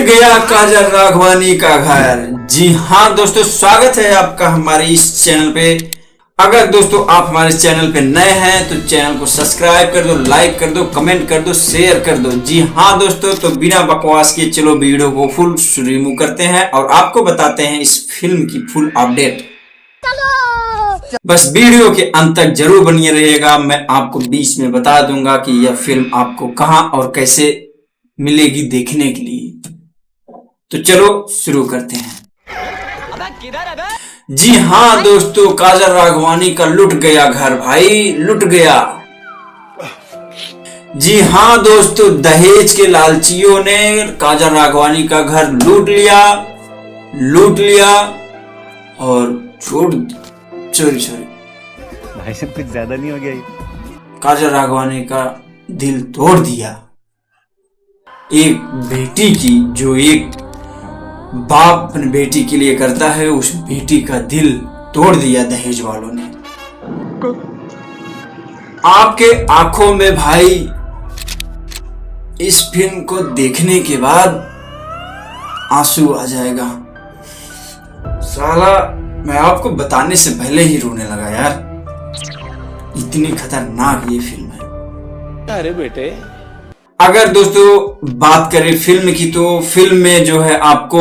गया काजल राघवानी का घर। जी हाँ दोस्तों, स्वागत है आपका हमारे इस चैनल पे। अगर दोस्तों आप हमारे चैनल पे नए हैं तो चैनल को सब्सक्राइब कर दो, लाइक कर दो, कमेंट कर दो, शेयर कर दो। जी हाँ दोस्तों, तो बिना बकवास के चलो वीडियो को फुल रिव्यू करते हैं और आपको बताते हैं इस फिल्म की फुल अपडेट। बस वीडियो के अंत तक जरूर बनिए रहिएगा। मैं आपको बीच में बता दूंगा कि यह फिल्म आपको कहां और कैसे मिलेगी देखने के लिए। तो चलो शुरू करते हैं। जी हाँ दोस्तों, काजल राघवानी का लुट गया घर भाई, लुट गया। जी हाँ दोस्तों, दहेज के लालचियों ने काजल राघवानी का घर लूट लिया और चोरी भाई सब कुछ ज्यादा नहीं हो गया? काजल राघवानी का दिल तोड़ दिया। एक बेटी की, जो एक बाप अपनी बेटी के लिए करता है, उस बेटी का दिल तोड़ दिया दहेज वालों ने। आपके आंखों में भाई इस फिल्म को देखने के बाद आंसू आ जाएगा। साला मैं आपको बताने से पहले ही रोने लगा यार, इतनी खतरनाक ये फिल्म है। अरे बेटे, अगर दोस्तों बात करें फिल्म की, तो फिल्म में जो है आपको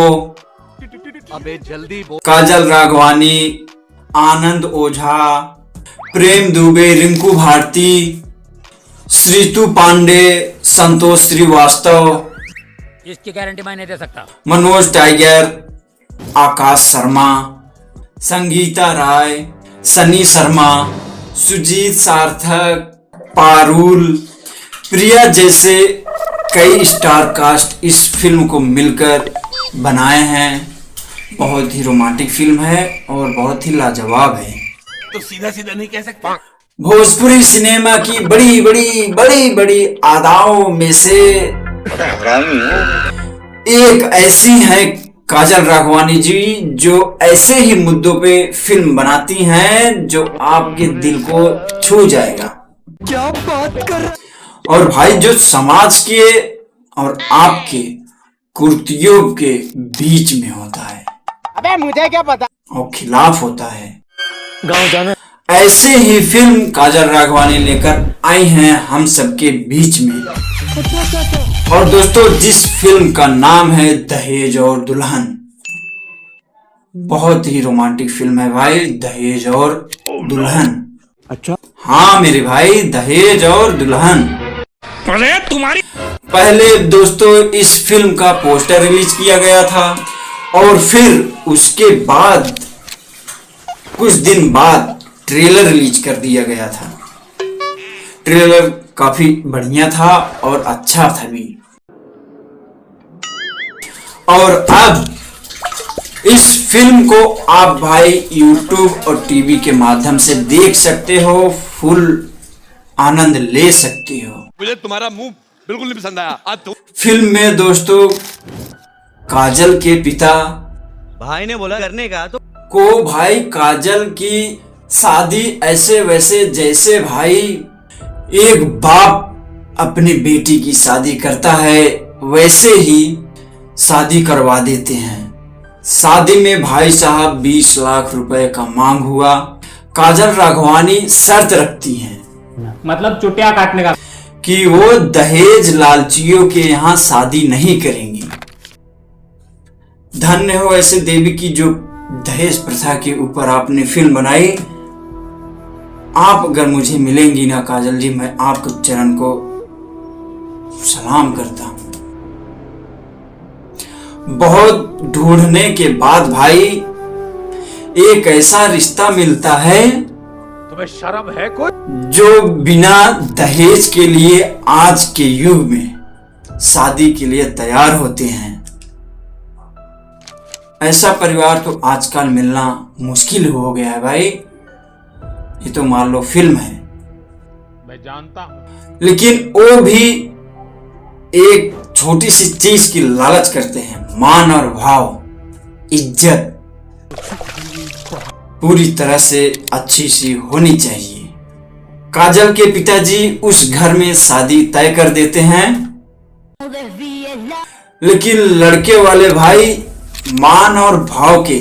अबे जल्दी बोल। काजल राघवानी, आनंद ओझा, प्रेम दुबे, रिंकू भारती, श्रीतु पांडे, संतोष श्रीवास्तव, इसकी गारंटी मैं नहीं दे सकता, मनोज टाइगर, आकाश शर्मा, संगीता राय, सनी शर्मा, सुजीत सार्थक, पारुल, प्रिया जैसे कई स्टार कास्ट इस फिल्म को मिलकर बनाए हैं। बहुत ही रोमांटिक फिल्म है और बहुत ही लाजवाब है। तो सीधा सीधा नहीं कह सकता। भोजपुरी सिनेमा की बड़ी अदाओं में से एक ऐसी है काजल राघवानी जी, जो ऐसे ही मुद्दों पे फिल्म बनाती हैं जो आपके दिल को छू जाएगा। क्या बात कर। और भाई जो समाज के और आपके कुर्तियों के बीच में होता है, अबे मुझे क्या पता, और खिलाफ होता है, गाँव जाना। ऐसे ही फिल्म काजल राघवानी लेकर आई हैं हम सबके बीच में। और दोस्तों जिस फिल्म का नाम है दहेज और दुल्हन, बहुत ही रोमांटिक फिल्म है भाई, दहेज और दुल्हन। अच्छा हाँ मेरे भाई, दहेज और दुल्हन। पहले दोस्तों इस फिल्म का पोस्टर रिलीज किया गया था और फिर उसके बाद कुछ दिन बाद ट्रेलर रिलीज कर दिया गया था। ट्रेलर काफी बढ़िया था और अच्छा था भी। और अब इस फिल्म को आप भाई YouTube और टीवी के माध्यम से देख सकते हो, फुल आनंद ले सकते हो। मुझे तुम्हारा मुंह बिल्कुल नहीं पसंद आया। फिल्म में दोस्तों काजल के पिता भाई ने बोला करने का तो को भाई काजल की शादी ऐसे वैसे जैसे भाई एक बाप अपनी बेटी की शादी करता है वैसे ही शादी करवा देते हैं। शादी में भाई साहब 20 लाख रुपए का मांग हुआ। काजल राघवानी शर्त रखती हैं, मतलब चुटिया काटने का, कि वो दहेज लालचियों के यहाँ शादी नहीं करेंगी। धन्य हो ऐसे देवी की जो दहेज प्रथा के ऊपर आपने फिल्म बनाई। आप अगर मुझे मिलेंगी ना काजल जी, मैं आपके चरण को सलाम करता हूं। बहुत ढूंढने के बाद भाई एक ऐसा रिश्ता मिलता है तुम्हें शर्म है कोई? जो बिना दहेज के लिए आज के युग में शादी के लिए तैयार होते हैं। ऐसा परिवार तो आजकल मिलना मुश्किल हो गया है भाई। ये तो मान लो फिल्म है, मैं जानता हूं, लेकिन वो भी एक छोटी सी चीज की लालच करते हैं। मान और भाव, इज्जत पूरी तरह से अच्छी सी होनी चाहिए। काजल के पिताजी उस घर में शादी तय कर देते हैं, लेकिन लड़के वाले भाई मान और भाव के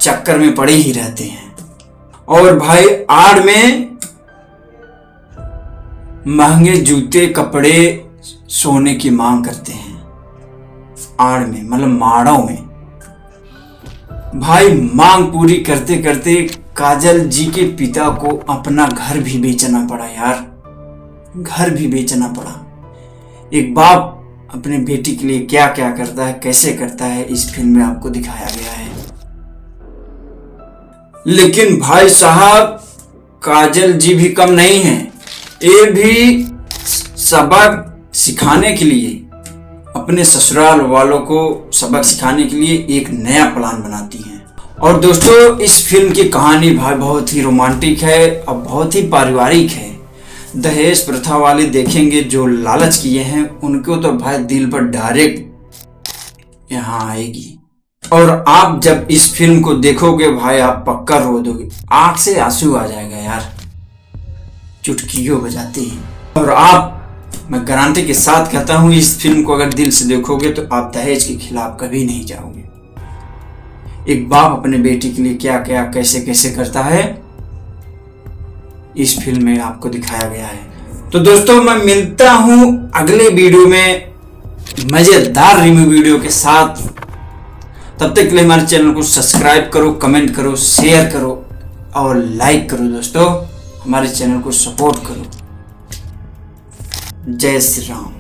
चक्कर में पड़े ही रहते हैं और भाई आड़ में महंगे जूते कपड़े सोने की मांग करते हैं। आड़ में मतलब माड़ों में भाई मांग पूरी करते करते काजल जी के पिता को अपना घर भी बेचना पड़ा यार, घर भी बेचना पड़ा। एक बाप अपने बेटी के लिए क्या क्या करता है, कैसे करता है, इस फिल्म में आपको दिखाया गया है। लेकिन भाई साहब काजल जी भी कम नहीं है, ये भी सबक सिखाने के लिए, अपने ससुराल वालों को सबक सिखाने के लिए एक नया प्लान बनाती हैं। और दोस्तों इस फिल्म की कहानी भाई बहुत ही रोमांटिक है और बहुत ही पारिवारिक है। दहेज प्रथा वाले देखेंगे जो लालच किए हैं उनको तो भाई दिल पर डायरेक्ट यहाँ आएगी। और आप जब इस फिल्म को देखोगे भाई आप पक्का रो दोगे, आंख से आंसू आ जाएगा यार, चुटकियों बजाते हैं। और आप, मैं गारंटी के साथ कहता हूं इस फिल्म को अगर दिल से देखोगे तो आप दहेज के खिलाफ कभी नहीं जाओगे। एक बाप अपने बेटी के लिए क्या क्या कैसे कैसे करता है इस फिल्म में आपको दिखाया गया है। तो दोस्तों मैं मिलता हूं अगले वीडियो में मजेदार रिव्यू वीडियो के साथ। तब तक के लिए हमारे चैनल को सब्सक्राइब करो, कमेंट करो, शेयर करो और लाइक करो। दोस्तों हमारे चैनल को सपोर्ट करो। जय श्री राम।